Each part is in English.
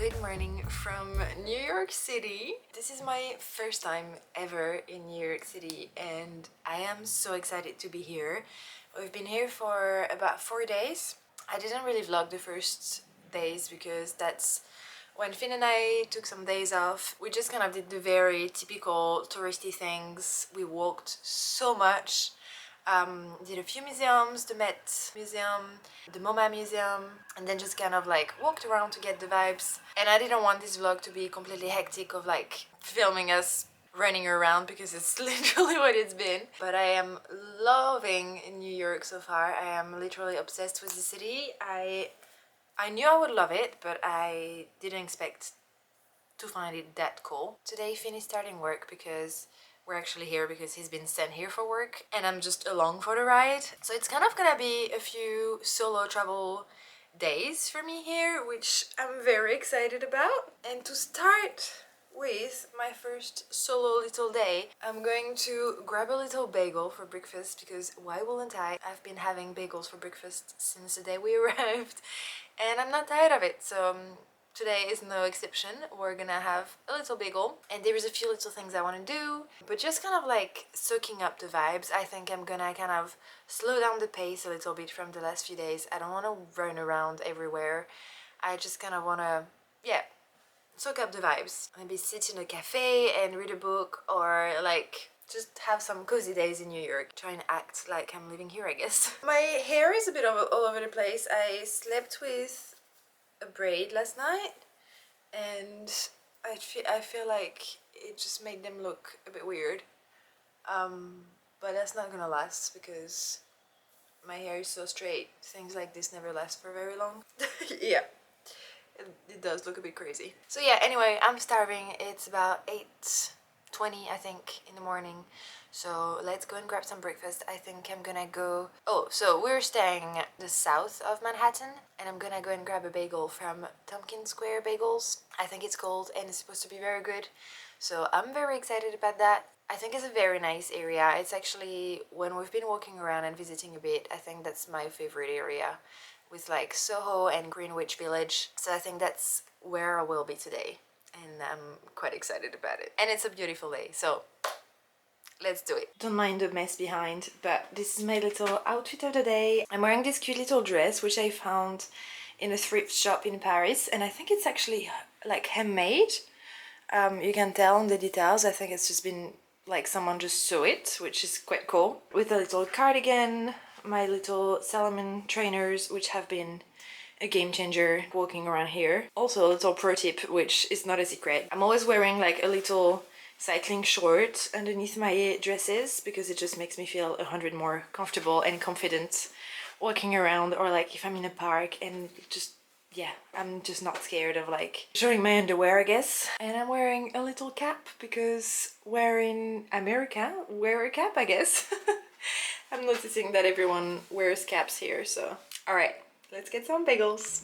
Good morning from New York City. This is my first time ever in New York City and I am so excited to be here. We've been here for about 4 days. I didn't really vlog the first days because that's when Finn and I took some days off. We just kind of did the very typical touristy things. We walked so much. Did a few museums, the Met Museum, the MoMA Museum, and then just kind of like walked around to get the vibes. And I didn't want this vlog to be completely hectic of like filming us running around because it's literally what it's been. But I am loving New York so far. I am literally obsessed with the city. I knew I would love it, but I didn't expect to find it that cool. Today Finn is starting work because we're actually here because he's been sent here for work and I'm just along for the ride. So it's kind of gonna be a few solo travel days for me here, which I'm very excited about. And to start with my first solo little day, I'm going to grab a little bagel for breakfast because why wouldn't I? I've been having bagels for breakfast since the day we arrived and I'm not tired of it, so today is no exception. We're gonna have a little bagel and there is a few little things I want to do, but just kind of like soaking up the vibes. I think I'm gonna kind of slow down the pace a little bit from the last few days. I don't want to run around everywhere. I just kind of want to, yeah, soak up the vibes. Maybe sit in a cafe and read a book or like just have some cozy days in New York. Try and act like I'm living here, I guess. My hair is a bit all over the place. I slept with a braid last night and I feel like it just made them look a bit weird, but that's not gonna last because my hair is so straight. Things like this never last for very long. Yeah, it does look a bit crazy. So yeah, anyway, I'm starving. It's about 8:20 I think in the morning, so let's go and grab some breakfast. I think I'm gonna go... Oh, so we're staying the south of Manhattan and I'm gonna go and grab a bagel from Tomkins Square Bagels, I think it's called, and it's supposed to be very good. So I'm very excited about that. I think it's a very nice area. It's actually, when we've been walking around and visiting a bit, I think that's my favorite area, with like Soho and Greenwich Village. So I think that's where I will be today and I'm quite excited about it. And it's a beautiful day, so let's do it. Don't mind the mess behind, but this is my little outfit of the day. I'm wearing this cute little dress which I found in a thrift shop in Paris and I think it's actually like handmade. You can tell on the details. I think it's just been like someone just sew it, which is quite cool. With a little cardigan, my little Salomon trainers, which have been a game changer walking around here. Also a little pro tip, which is not a secret. I'm always wearing like a little cycling short underneath my dresses because it just makes me feel 100 more comfortable and confident walking around, or like if I'm in a park and just, yeah, I'm just not scared of like showing my underwear, I guess. And I'm wearing a little cap because we're in America, wear a cap, I guess. I'm noticing that everyone wears caps here, so all right, let's get some bagels.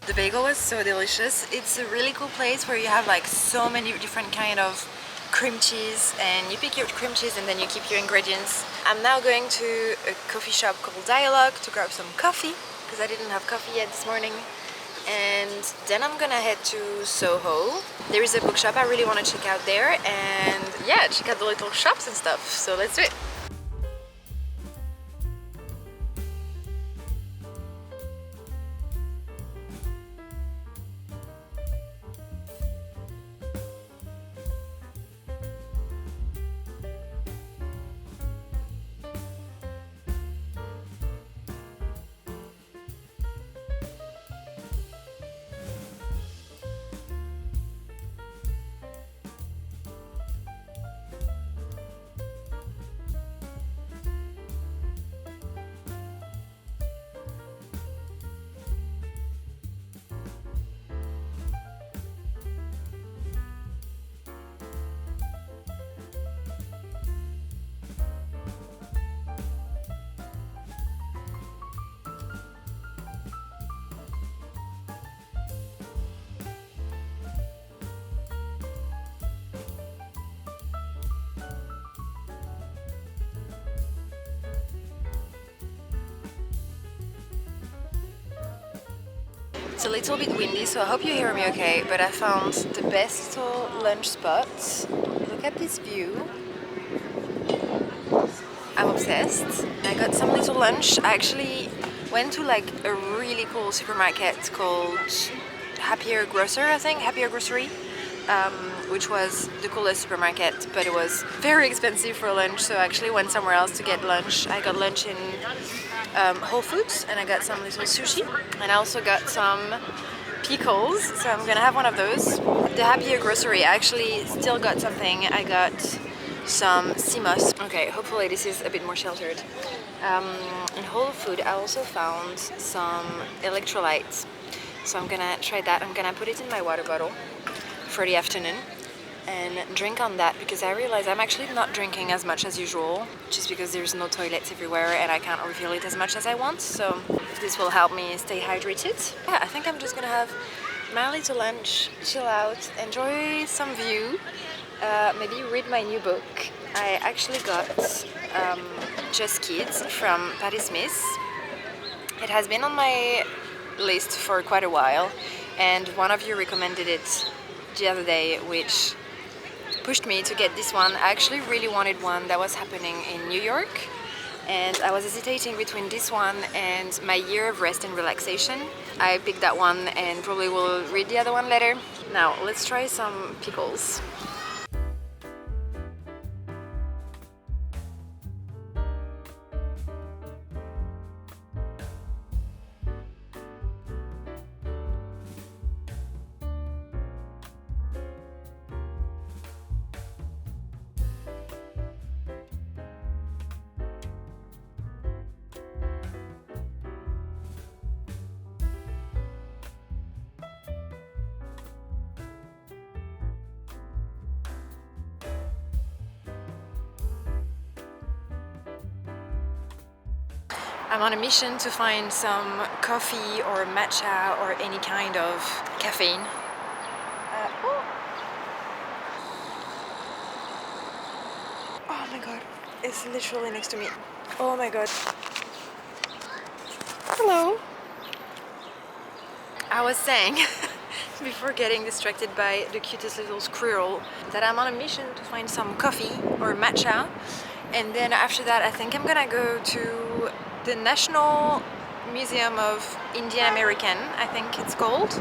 The bagel was so delicious. It's a really cool place where you have like so many different kind of cream cheese and you pick your cream cheese and then you keep your ingredients. I'm now going to a coffee shop called Dialogue to grab some coffee because I didn't have coffee yet this morning. And then I'm gonna head to Soho. There is a bookshop I really want to check out there and yeah, check out the little shops and stuff. So let's do it. It's a little bit windy, so I hope you hear me okay, but I found the best little lunch spot. Look at this view. I'm obsessed. I got some little lunch. I actually went to like a really cool supermarket called Happier Grocery, which was the coolest supermarket, but it was very expensive for lunch, so I actually went somewhere else to get lunch. I got lunch in Whole Foods, and I got some little sushi, and I also got some pickles, so I'm gonna have one of those. The Happier Grocery, I actually still got something. I got some CMOS. Okay, hopefully this is a bit more sheltered. In Whole Food, I also found some electrolytes, so I'm gonna try that. I'm gonna put it in my water bottle for the afternoon and drink on that, because I realize I'm actually not drinking as much as usual, just because there's no toilets everywhere and I can't refill it as much as I want, so this will help me stay hydrated. Yeah, I think I'm just gonna have my little lunch, chill out, enjoy some view, maybe read my new book. I actually got Just Kids from Patti Smith. It has been on my list for quite a while, and one of you recommended it the other day, which pushed me to get this one. I actually really wanted one that was happening in New York, and I was hesitating between this one and My Year of Rest and Relaxation. I picked that one and probably will read the other one later. Now let's try some pickles. I'm on a mission to find some coffee or matcha or any kind of caffeine. Oh my god, it's literally next to me. Oh my god. Hello. I was saying, before getting distracted by the cutest little squirrel, that I'm on a mission to find some coffee or matcha, and then after that I think I'm gonna go to the National Museum of Indian American, I think it's called.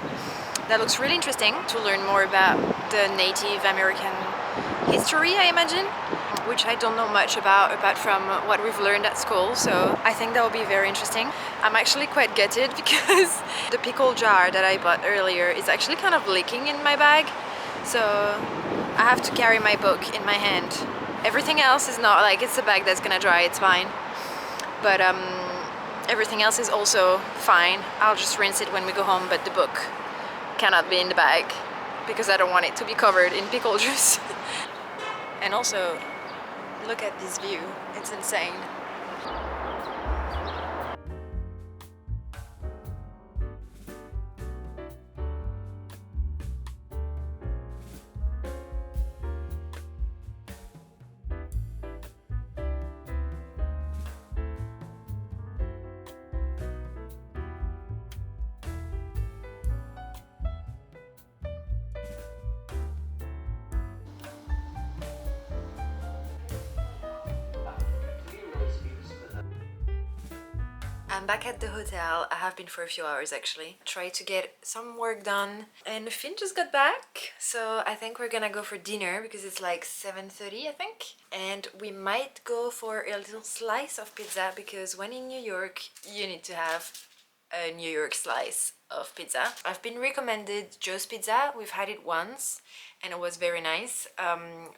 That looks really interesting, to learn more about the Native American history, I imagine, which I don't know much about apart from what we've learned at school, so I think that will be very interesting. I'm actually quite gutted because the pickle jar that I bought earlier is actually kind of leaking in my bag, so I have to carry my book in my hand. Everything else is not, like, it's a bag that's gonna dry, it's fine, but everything else is also fine. I'll just rinse it when we go home, but the book cannot be in the bag because I don't want it to be covered in pickle juice. And also, look at this view, it's insane. I'm back at the hotel. I have been for a few hours actually. Tried to get some work done, and Finn just got back, so I think we're gonna go for dinner because it's like 7:30 I think, and we might go for a little slice of pizza because when in New York you need to have a New York slice of pizza. I've been recommended Joe's Pizza. We've had it once and it was very nice,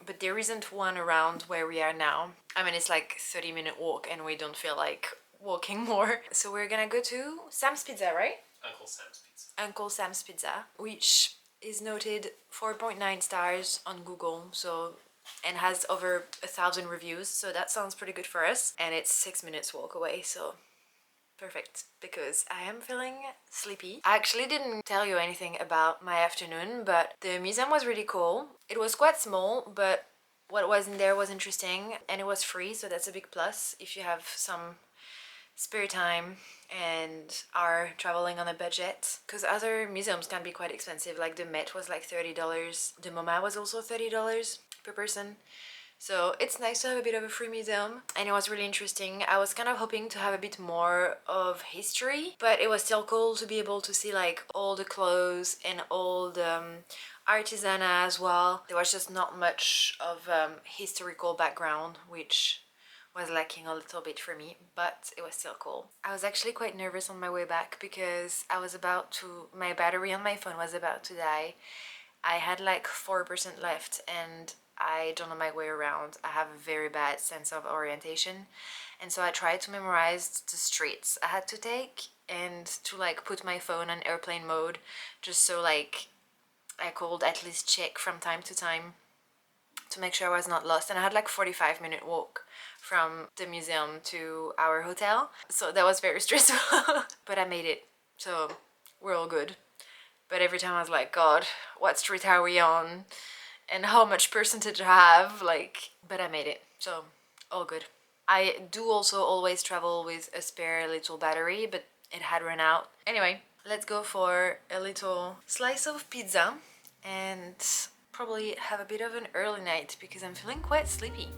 but there isn't one around where we are now. I mean, it's like 30-minute walk and we don't feel like walking more. So we're gonna go to Sam's Pizza, right? Uncle Sam's Pizza. Uncle Sam's Pizza, which is noted 4.9 stars on Google, so, and has over 1,000 reviews, so that sounds pretty good for us. And it's 6 minutes walk away, so perfect, because I am feeling sleepy. I actually didn't tell you anything about my afternoon, but the museum was really cool. It was quite small, but what was in there was interesting, and it was free, so that's a big plus if you have some spare time and are traveling on a budget, because other museums can be quite expensive. Like the Met was like $30, the MoMA was also $30 per person. So it's nice to have a bit of a free museum, and it was really interesting. I was kind of hoping to have a bit more of history, but it was still cool to be able to see like all the clothes and all the artisana as well. There was just not much of historical background, which was lacking a little bit for me, but it was still cool. I was actually quite nervous on my way back because my battery on my phone was about to die. I had like 4% left and I don't know my way around. I have a very bad sense of orientation, and so I tried to memorize the streets I had to take and to like put my phone on airplane mode just so like I could at least check from time to time to make sure I was not lost. And I had like 45-minute walk from the museum to our hotel, so that was very stressful. But I made it, so we're all good. But every time I was like, God, what street are we on? And how much percentage I have, like, but I made it, so all good. I do also always travel with a spare little battery, but it had run out. Anyway, let's go for a little slice of pizza and probably have a bit of an early night because I'm feeling quite sleepy.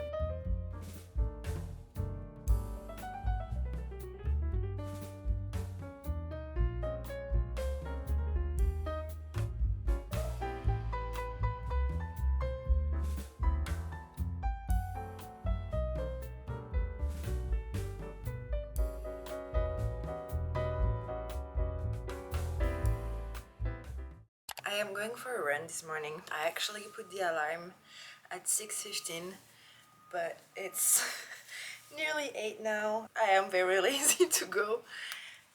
I am going for a run this morning. I actually put the alarm at 6:15, but it's nearly 8 now. I am very lazy to go,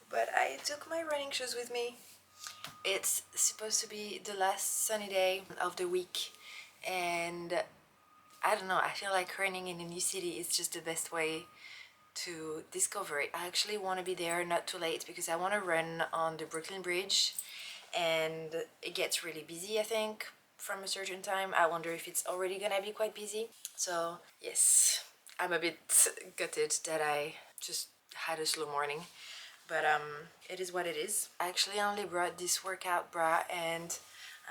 but I took my running shoes with me. It's supposed to be the last sunny day of the week, and I don't know, I feel like running in a new city is just the best way to discover it. I actually want to be there not too late because I want to run on the Brooklyn Bridge, and it gets really busy, I think, from a certain time. I wonder if it's already gonna be quite busy. So yes, I'm a bit gutted that I just had a slow morning, but it is what it is. I actually only brought this workout bra and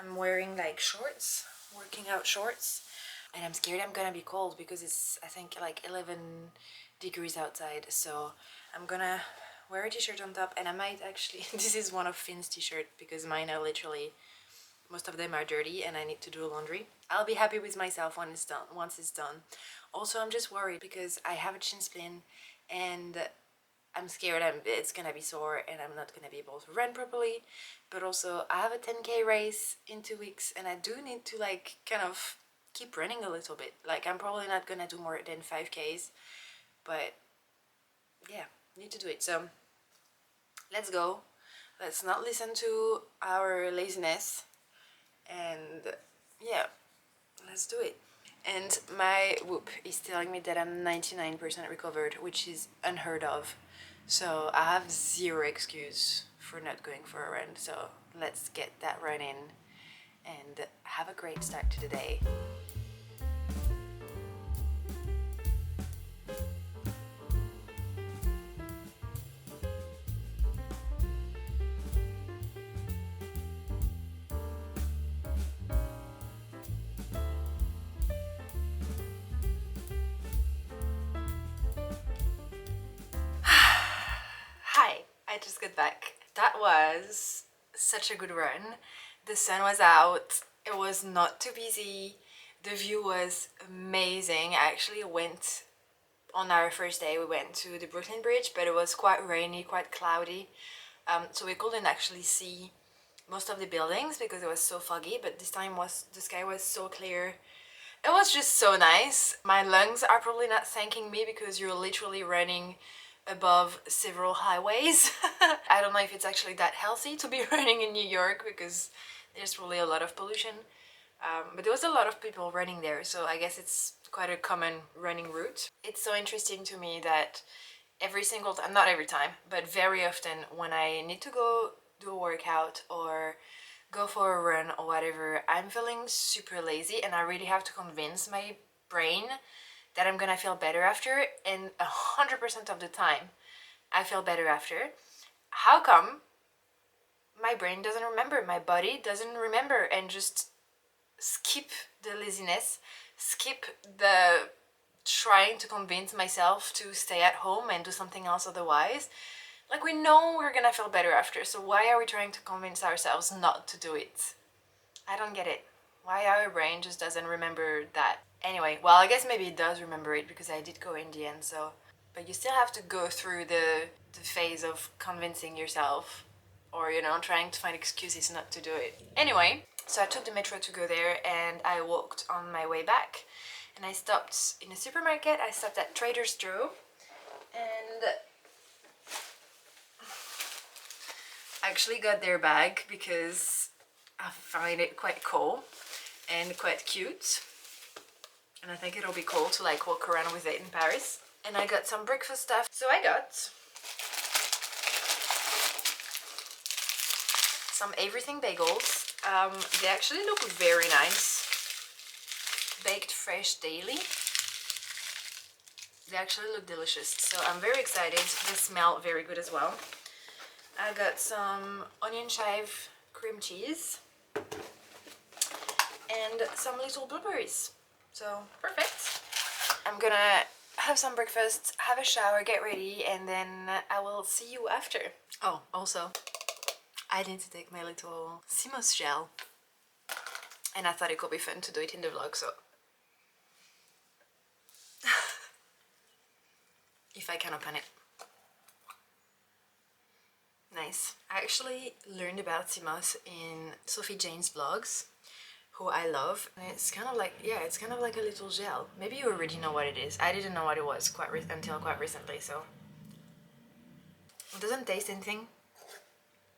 I'm wearing like shorts, working out shorts, and I'm scared I'm gonna be cold because it's, I think, like 11 degrees outside. So I'm gonna wear a t-shirt on top, and I might actually this is one of Finn's t-shirt because mine are literally, most of them are dirty and I need to do laundry. I'll be happy with myself when it's done, once it's done. Also, I'm just worried because I have a chin splint and I'm scared it's gonna be sore and I'm not gonna be able to run properly. But also I have a 10K race in 2 weeks and I do need to like kind of keep running a little bit. Like I'm probably not gonna do more than 5Ks, but yeah, need to do it. So let's go. Let's not listen to our laziness, and yeah, let's do it. And my Whoop is telling me that I'm 99% recovered, which is unheard of. So I have zero excuse for not going for a run. So let's get that run in and have a great start to the day. Hi, I just got back. That was such a good run. The sun was out, it was not too busy, the view was amazing. I actually went on our first day, we went to the Brooklyn Bridge, but it was quite rainy, quite cloudy. So we couldn't actually see most of the buildings because it was so foggy, but this time the sky was so clear. It was just so nice. My lungs are probably not thanking me because you're literally running above several highways. I don't know if it's actually that healthy to be running in New York because there's really a lot of pollution. But there was a lot of people running there, so I guess it's quite a common running route. It's so interesting to me that every single time, not every time, but very often when I need to go do a workout or go for a run or whatever, I'm feeling super lazy and I really have to convince my brain that I'm gonna feel better after, and 100% of the time I feel better after. How come my brain doesn't remember, my body doesn't remember, and just skip the laziness, skip the trying to convince myself to stay at home and do something else otherwise? Like, we know we're gonna feel better after, so why are we trying to convince ourselves not to do it? I don't get it. Why our brain just doesn't remember that? Anyway, well, I guess maybe it does remember it because I did go in the end, so... But you still have to go through the phase of convincing yourself, or, you know, trying to find excuses not to do it. Anyway, so I took the metro to go there, and I walked on my way back, and I stopped in a supermarket. I stopped at Trader Joe's, and I actually got their bag because I find it quite cool and quite cute, and I think it'll be cool to like walk around with it in Paris. And I got some breakfast stuff. So I got some everything bagels. They actually look very nice. Baked fresh daily. They actually look delicious, so I'm very excited. They smell very good as well. I got some onion chive cream cheese and some little blueberries. So perfect. I'm gonna have some breakfast, have a shower, get ready, and then I will see you after. Oh, also, I need to take my little CMOS gel, and I thought it could be fun to do it in the vlog, so if I can open it. Nice. I actually learned about CMOS in Sophie Jane's vlogs, who I love, and it's kind of like, yeah, it's kind of like a little gel. Maybe you already know what it is. I didn't know what it was until quite recently, so it doesn't taste anything.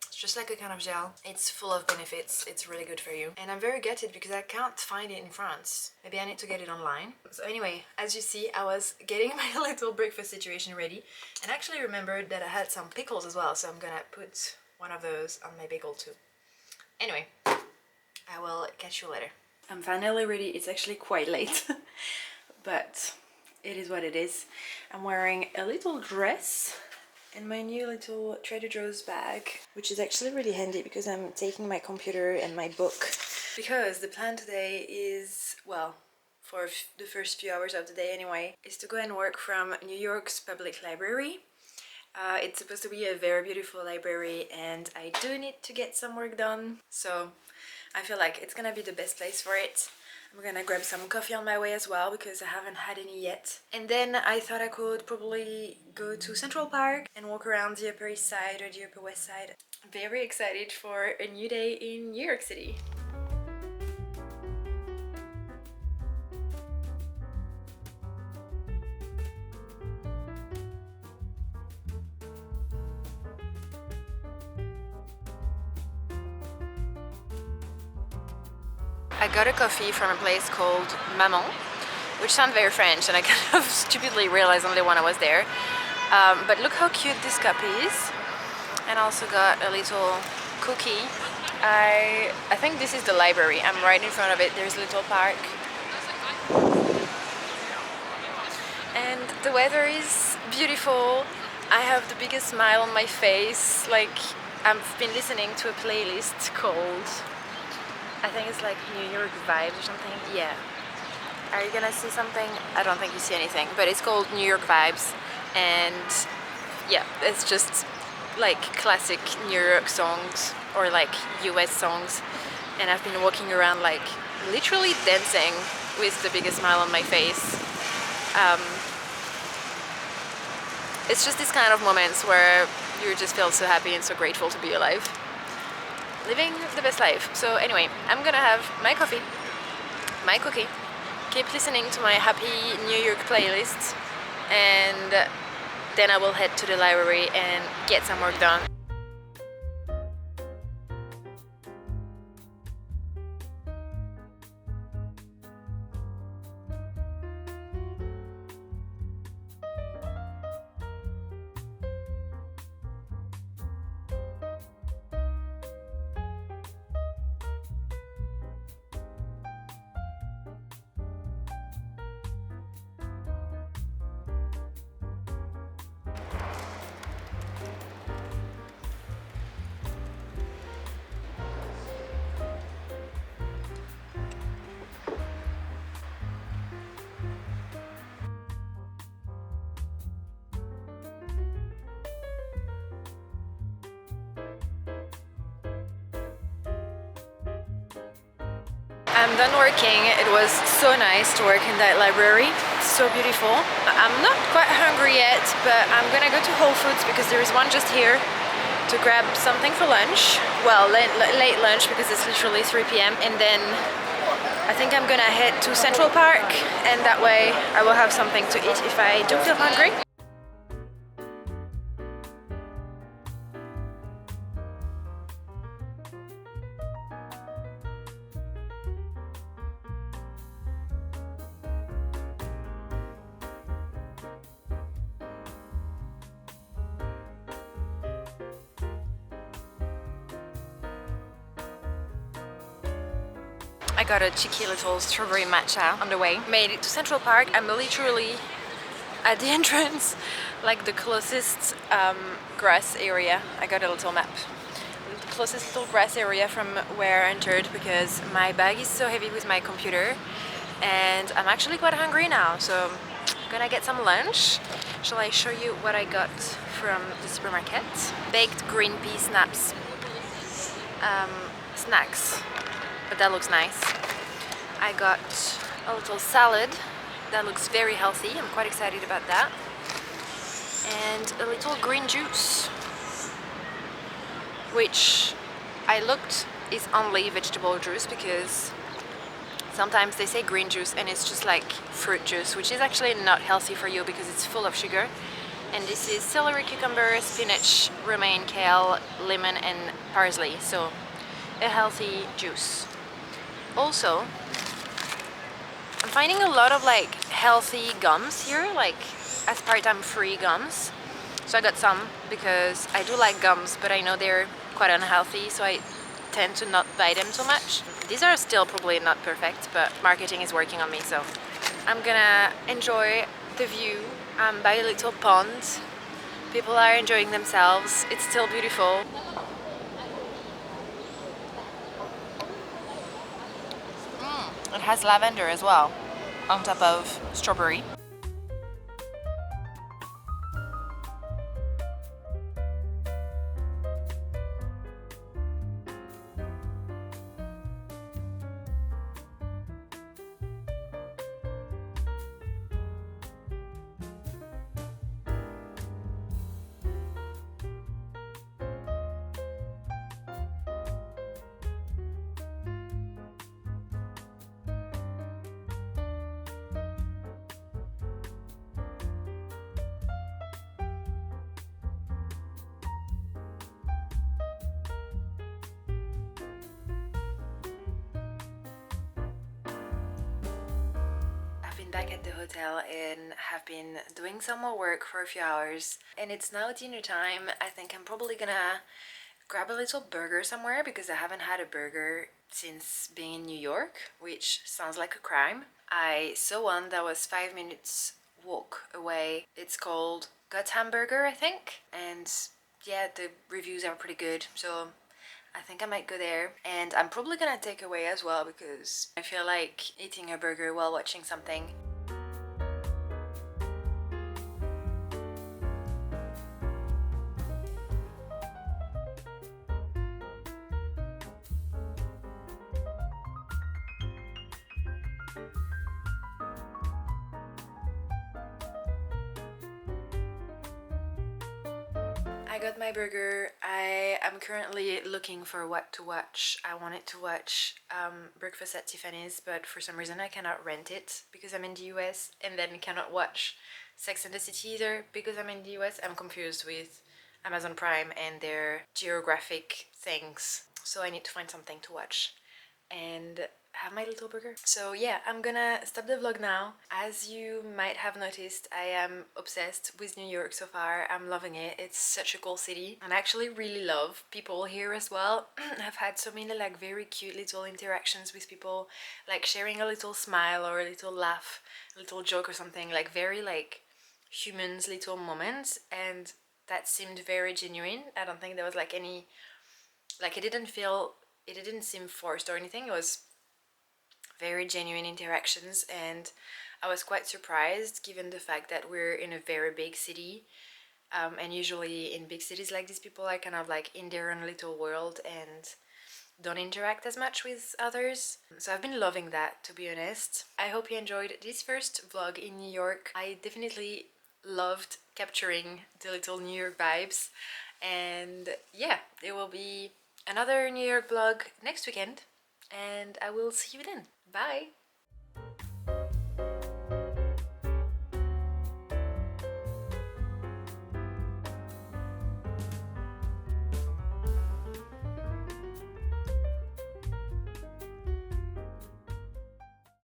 It's just like a kind of gel. It's full of benefits. It's really good for you, and I'm very gutted because I can't find it in France. Maybe I need to get it online. So anyway, as you see, I was getting my little breakfast situation ready, and actually remembered that I had some pickles as well, so I'm gonna put one of those on my bagel too. Anyway, I will catch you later. I'm finally ready. It's actually quite late, but it is what it is. I'm wearing a little dress and my new little Trader Joe's bag, which is actually really handy because I'm taking my computer and my book. Because the plan today is, well, for the first few hours of the day anyway, is to go and work from New York's public library. It's supposed to be a very beautiful library, and I do need to get some work done, so I feel like it's gonna be the best place for it. I'm gonna grab some coffee on my way as well because I haven't had any yet. And then I thought I could probably go to Central Park and walk around the Upper East Side or the Upper West Side. I'm very excited for a new day in New York City. I got a coffee from a place called Maman, which sounds very French, and I kind of stupidly realized only when I was there. But look how cute this cup is. And I also got a little cookie. I think this is the library. I'm right in front of it. There's a little park. And the weather is beautiful. I have the biggest smile on my face. Like, I've been listening to a playlist called, I think it's like New York Vibes or something. Yeah. Are you gonna see something? I don't think you see anything, but it's called New York Vibes, and yeah, it's just like classic New York songs or like US songs, and I've been walking around like literally dancing with the biggest smile on my face. It's just these kind of moments where you just feel so happy and so grateful to be alive. Living the best life. So anyway, I'm gonna have my coffee, my cookie, keep listening to my happy New York playlist, and then I will head to the library and get some work done. I'm done working. It was so nice to work in that library. So beautiful. I'm not quite hungry yet, but I'm gonna go to Whole Foods because there is one just here to grab something for lunch. Well, late lunch because it's literally 3 p.m. And then I think I'm gonna head to Central Park, and that way I will have something to eat if I do feel hungry. I got a cheeky little strawberry matcha on the way. Made it to Central Park. I'm literally at the entrance, like the closest grass area. I got a little map. The closest little grass area from where I entered because my bag is so heavy with my computer and I'm actually quite hungry now, so I'm gonna get some lunch. Shall I show you what I got from the supermarket? Baked green pea snacks. But that looks nice. I got a little salad that looks very healthy. I'm quite excited about that. And a little green juice, which I looked is only vegetable juice because sometimes they say green juice and it's just like fruit juice, which is actually not healthy for you because it's full of sugar. And this is celery, cucumber, spinach, romaine, kale, lemon and parsley, so a healthy juice. Also, I'm finding a lot of like healthy gums here, like aspartame free gums. So I got some because I do like gums, but I know they're quite unhealthy, so I tend to not buy them so much. These are still probably not perfect, but marketing is working on me, so I'm gonna enjoy the view. I'm by a little pond. People are enjoying themselves. It's still beautiful. It has lavender as well, on top of strawberry. Back at the hotel and have been doing some more work for a few hours, and it's now dinner time. I think I'm probably gonna grab a little burger somewhere because I haven't had a burger since being in New York, which sounds like a crime. I saw one that was 5 minutes walk away. It's called Gotham Burger, I think, and yeah, the reviews are pretty good, so I think I might go there. And I'm probably gonna take away as well because I feel like eating a burger while watching something. I got my burger. I am currently looking for what to watch. I wanted to watch Breakfast at Tiffany's, but for some reason I cannot rent it because I'm in the US, and then cannot watch Sex and the City either because I'm in the US. I'm confused with Amazon Prime and their geographic things, so I need to find something to watch and have my little burger. So yeah, I'm gonna stop the vlog now. As you might have noticed, I am obsessed with New York so far. I'm loving it. It's such a cool city, and I actually really love people here as well. I've had so many like very cute little interactions with people, like sharing a little smile or a little laugh, a little joke or something, like very like humans little moments, and that seemed very genuine. I don't think there was like any, like it didn't seem forced or anything. It was very genuine interactions, and I was quite surprised given the fact that we're in a very big city, and usually in big cities like this people are kind of like in their own little world and don't interact as much with others. So I've been loving that, to be honest. I hope you enjoyed this first vlog in New York. I definitely loved capturing the little New York vibes. And yeah, there will be another New York vlog next weekend. And I will see you then. Bye!